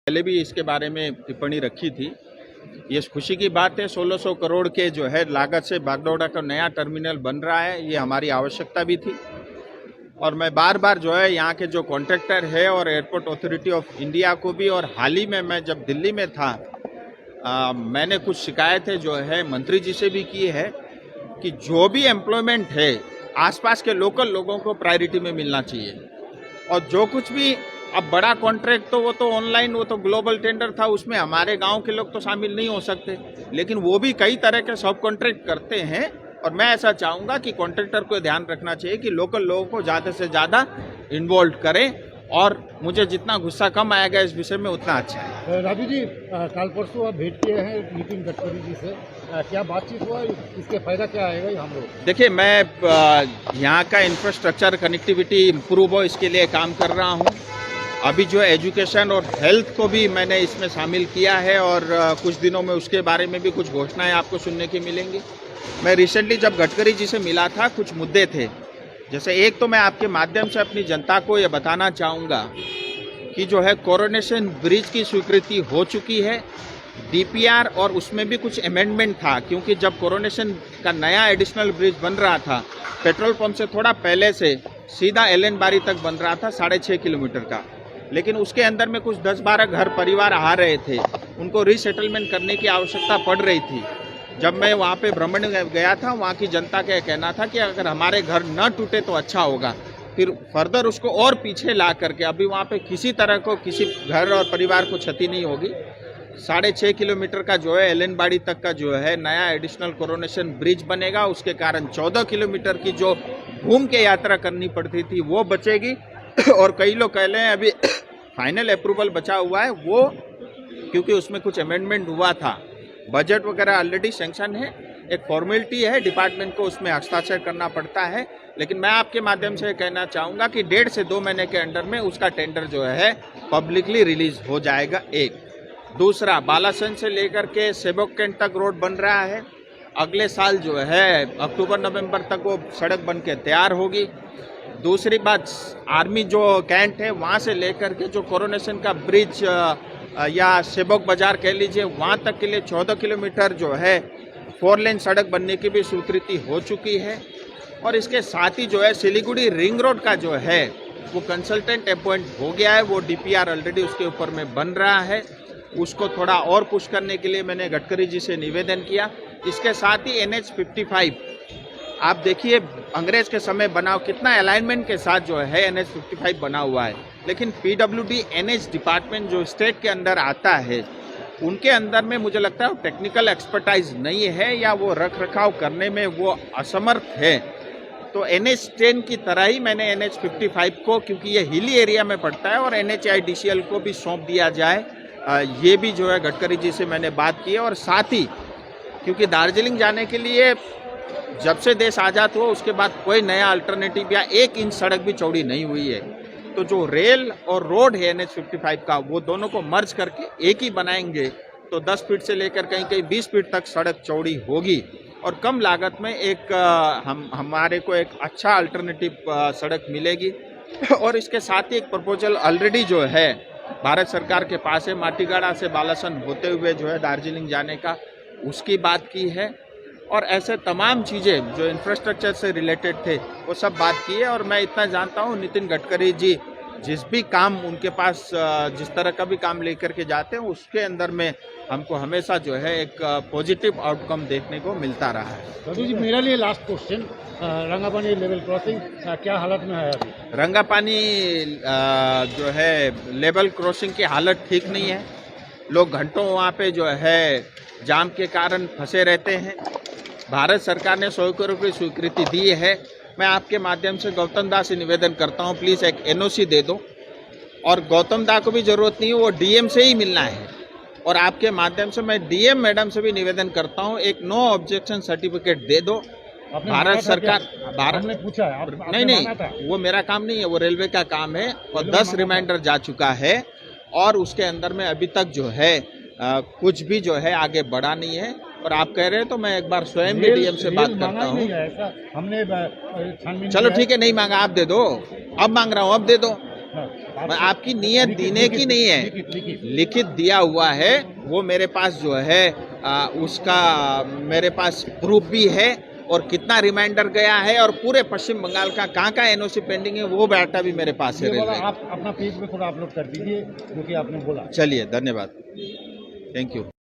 पहले भी इसके बारे में टिप्पणी रखी थी। ये खुशी की बात है, 1600 करोड़ के जो है लागत से बागडोगरा का नया टर्मिनल बन रहा है। ये हमारी आवश्यकता भी थी और मैं बार बार जो है यहाँ के जो कॉन्ट्रैक्टर है और एयरपोर्ट अथॉरिटी ऑफ इंडिया को भी, और हाल ही में मैं जब दिल्ली में था मैंने कुछ शिकायतें जो है मंत्री जी से भी की है कि जो भी एम्प्लॉयमेंट है आसपास के लोकल लोगों को प्रायोरिटी में मिलना चाहिए। और जो कुछ भी अब बड़ा कॉन्ट्रैक्ट तो वो तो ऑनलाइन, वो तो ग्लोबल टेंडर था, उसमें हमारे गांव के लोग तो शामिल नहीं हो सकते, लेकिन वो भी कई तरह के सब कॉन्ट्रैक्ट करते हैं। और मैं ऐसा चाहूँगा कि कॉन्ट्रैक्टर को ध्यान रखना चाहिए कि लोकल लोगों को ज़्यादा से ज़्यादा इन्वॉल्व करें, और मुझे जितना गुस्सा कम आएगा इस विषय में उतना अच्छा है। राजू जी, कल परसों आप भेंट किए हैं नितिन गडकरी जी से, क्या बातचीत हुआ, इसके फायदा क्या आएगा हम लोग? देखिए, मैं यहाँ का इंफ्रास्ट्रक्चर कनेक्टिविटी इम्प्रूव हो इसके लिए काम कर रहा हूँ। अभी जो एजुकेशन और हेल्थ को भी मैंने इसमें शामिल किया है और कुछ दिनों में उसके बारे में भी कुछ घोषणाएं आपको सुनने की मिलेंगी। मैं रिसेंटली जब गडकरी जी से मिला था, कुछ मुद्दे थे, जैसे एक तो मैं आपके माध्यम से अपनी जनता को ये बताना चाहूँगा कि जो है कोरोनेशन ब्रिज की स्वीकृति हो चुकी है, डीपीआर, और उसमें भी कुछ अमेंडमेंट था, क्योंकि जब कोरोनेशन का नया एडिशनल ब्रिज बन रहा था, पेट्रोल पंप से थोड़ा पहले से सीधा एलन बारी तक बन रहा था 6.5 किलोमीटर का, लेकिन उसके अंदर में कुछ 10-12 घर परिवार आ रहे थे, उनको रीसेटलमेंट करने की आवश्यकता पड़ रही थी। जब मैं वहाँ पे भ्रमण गया था, वहाँ की जनता का कहना था कि अगर हमारे घर न टूटे तो अच्छा होगा। फिर फर्दर उसको और पीछे ला करके अभी वहाँ पे किसी तरह को किसी घर और परिवार को क्षति नहीं होगी। 6.5 किलोमीटर का जो है एलनबाड़ी तक का जो है नया एडिशनल कोरोनेशन ब्रिज बनेगा। उसके कारण 14 किलोमीटर की जो घूम के यात्रा करनी पड़ती थी वो बचेगी। और कई लोग कह रहे हैं अभी फाइनल अप्रूवल बचा हुआ है, वो क्योंकि उसमें कुछ अमेंडमेंट हुआ था, बजट वगैरह ऑलरेडी सैंक्शन है, एक फॉर्मेलिटी है, डिपार्टमेंट को उसमें हस्ताक्षर करना पड़ता है। लेकिन मैं आपके माध्यम से कहना चाहूँगा कि 1.5 से 2 महीने के अंडर में उसका टेंडर जो है पब्लिकली रिलीज हो जाएगा। एक दूसरा, बालासन से लेकर के सेबोकैंट तक रोड बन रहा है, अगले साल जो है अक्टूबर-नवंबर तक वो सड़क बन के तैयार होगी। दूसरी बात, आर्मी जो कैंट है वहाँ से लेकर के जो कोरोनेशन का ब्रिज या सेबोक बाजार कह लीजिए, वहाँ तक के लिए 14 किलोमीटर जो है 4 लेन सड़क बनने की भी स्वीकृति हो चुकी है। और इसके साथ ही जो है सिलीगुड़ी रिंग रोड का जो है वो कंसल्टेंट अपॉइंट हो गया है, वो डीपीआर ऑलरेडी उसके ऊपर में बन रहा है। उसको थोड़ा और पुश करने के लिए मैंने गडकरी जी से निवेदन किया। इसके साथ ही NH 55, आप देखिए अंग्रेज के समय बना, कितना अलाइनमेंट के साथ जो है NH 55 बना हुआ है, लेकिन PWD NH डिपार्टमेंट जो स्टेट के अंदर आता है, उनके अंदर में मुझे लगता है टेक्निकल एक्सपर्टाइज नहीं है या वो रख रखाव करने में वो असमर्थ है। तो NH 10 की तरह ही मैंने NH 55 को, क्योंकि ये हिली एरिया में पड़ता है, और NHIDCL को भी सौंप दिया जाए। ये भी जो है गडकरी जी से मैंने बात की है। और साथ ही क्योंकि दार्जिलिंग जाने के लिए जब से देश आज़ाद हुआ उसके बाद कोई नया अल्टरनेटिव या 1 इंच सड़क भी चौड़ी नहीं हुई है, तो जो रेल और रोड है NH 55 का, वो दोनों को मर्ज करके एक ही बनाएंगे, तो 10 फीट से लेकर कहीं कहीं 20 फीट तक सड़क चौड़ी होगी और कम लागत में एक हमारे को एक अच्छा अल्टरनेटिव सड़क मिलेगी। और इसके साथ ही एक प्रपोजल ऑलरेडी जो है भारत सरकार के पास है, माटीगाड़ा से बालासन होते हुए जो है दार्जिलिंग जाने का, उसकी बात की है। और ऐसे तमाम चीज़ें जो इंफ्रास्ट्रक्चर से रिलेटेड थे वो सब बात की है। और मैं इतना जानता हूँ नितिन गडकरी जी जिस भी काम उनके पास, जिस तरह का भी काम लेकर के जाते हैं, उसके अंदर में हमको हमेशा जो है एक पॉजिटिव आउटकम देखने को मिलता रहा है। राजू जी, मेरे लिए लास्ट क्वेश्चन, रंगापानी लेवल क्रॉसिंग क्या हालत में है अभी? रंगापानी जो है लेवल क्रॉसिंग की हालत ठीक नहीं है। लोग घंटों वहाँ पे जो है जाम के कारण फंसे रहते हैं। भारत सरकार ने 100 करोड़ की स्वीकृति दी है। मैं आपके माध्यम से गौतम दा से निवेदन करता हूँ, प्लीज़ एक NOC दे दो। और गौतम दा को भी ज़रूरत नहीं है, वो DM से ही मिलना है। और आपके माध्यम से मैं DM मैडम से भी निवेदन करता हूँ, एक नो ऑब्जेक्शन सर्टिफिकेट दे दो। भारत सरकार, भारत ने पूछा है, नहीं, वो मेरा काम नहीं है, वो रेलवे का काम है। और 10 रिमाइंडर जा चुका है और उसके अंदर में अभी तक जो है कुछ भी जो है आगे बढ़ा नहीं है। और आप कह रहे हैं तो मैं एक बार स्वयं भी DM से बात करता हूँ। हमने चलो ठीक है, नहीं मांगा, आप दे दो। अब मांग रहा हूँ, अब दे दो। आपकी नीयत देने की नहीं है, लिखित दिया हुआ है, वो मेरे पास जो है उसका मेरे पास प्रूफ भी है, और कितना रिमाइंडर गया है और पूरे पश्चिम बंगाल का कहाँ एनओसी पेंडिंग है वो डाटा भी मेरे पास है। ये वाला रेलवे आप अपना पेज पे थोड़ा अपलोड कर दीजिए, क्योंकि आपने बोला। चलिए, धन्यवाद, थैंक यू।